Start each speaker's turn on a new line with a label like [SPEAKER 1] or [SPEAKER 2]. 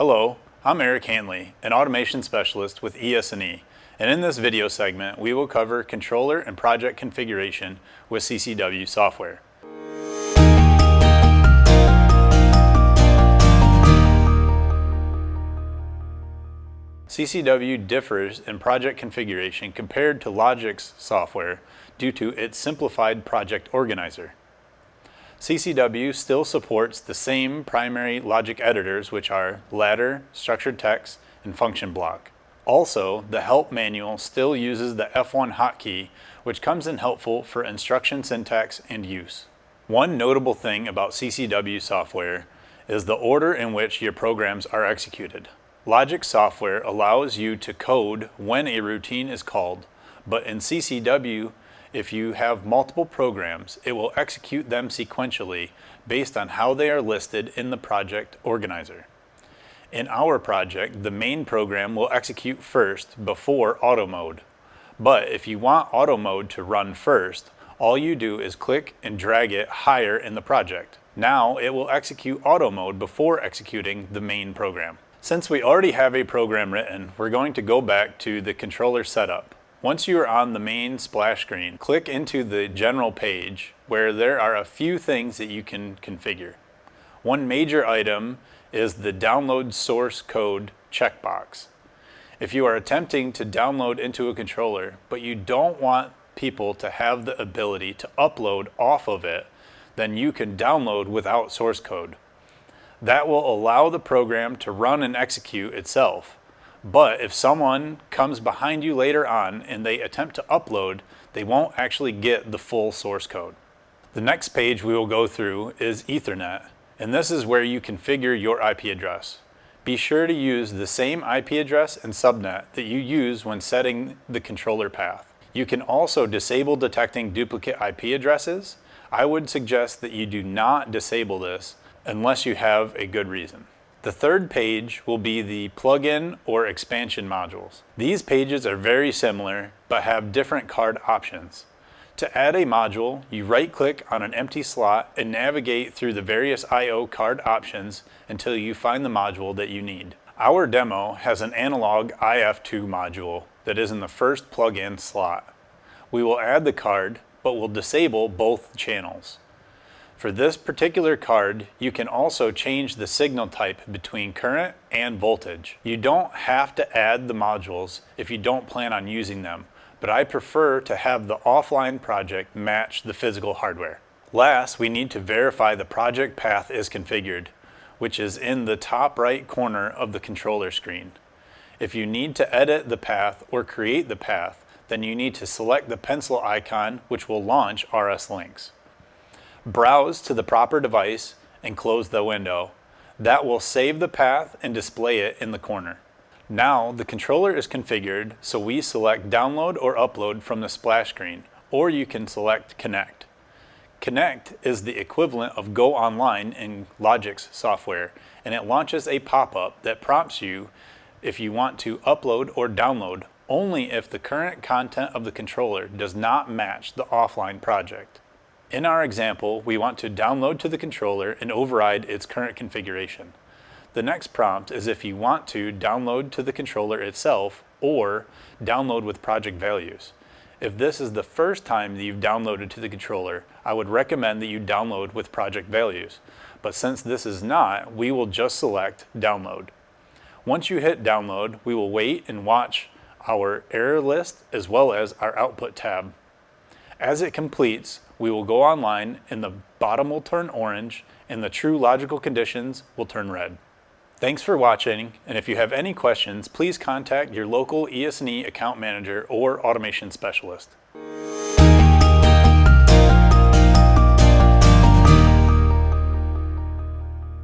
[SPEAKER 1] Hello, I'm Eric Hanley, an automation specialist with ES&E, and in this video segment we will cover controller and project configuration with CCW Software. CCW differs in project configuration compared to Logix software due to its simplified project organizer. CCW still supports the same primary logic editors, which are ladder, structured text, and function block. Also, the help manual still uses the F1 hotkey, which comes in helpful for instruction syntax and use. One notable thing about CCW software is the order in which your programs are executed. Logix software allows you to code when a routine is called, but in CCW, if you have multiple programs, it will execute them sequentially based on how they are listed in the project organizer. In our project, the main program will execute first before auto mode. But if you want auto mode to run first, all you do is click and drag it higher in the project. Now it will execute auto mode before executing the main program. Since we already have a program written, we're going to go back to the controller setup. Once you are on the main splash screen, click into the general page where there are a few things that you can configure. One major item is the download source code checkbox. If you are attempting to download into a controller, but you don't want people to have the ability to upload off of it, then you can download without source code. That will allow the program to run and execute itself. But if someone comes behind you later on and they attempt to upload, they won't actually get the full source code. The next page we will go through is Ethernet, and this is where you configure your IP address. Be sure to use the same IP address and subnet that you use when setting the controller path. You can also disable detecting duplicate IP addresses. I would suggest that you do not disable this unless you have a good reason. The third page will be the plugin or expansion modules. These pages are very similar but have different card options. To add a module, you right-click on an empty slot and navigate through the various I/O card options until you find the module that you need. Our demo has an analog IF2 module that is in the first plug-in slot. We will add the card, but will disable both channels. For this particular card, you can also change the signal type between current and voltage. You don't have to add the modules if you don't plan on using them, but I prefer to have the offline project match the physical hardware. Last, we need to verify the project path is configured, which is in the top right corner of the controller screen. If you need to edit the path or create the path, then you need to select the pencil icon, which will launch RSLinks. Browse to the proper device and close the window. That will save the path and display it in the corner. Now the controller is configured, so we select download or upload from the splash screen, or you can select connect. Connect is the equivalent of go online in Logix software, and it launches a pop-up that prompts you if you want to upload or download only if the current content of the controller does not match the offline project. In our example, we want to download to the controller and override its current configuration. The next prompt is if you want to download to the controller itself or download with project values. If this is the first time that you've downloaded to the controller, I would recommend that you download with project values. But since this is not, we will just select download. Once you hit download, we will wait and watch our error list as well as our output tab. As it completes, we will go online and the bottom will turn orange and the true logical conditions will turn red. Thanks for watching, and if you have any questions, please contact your local ES&E account manager or automation specialist.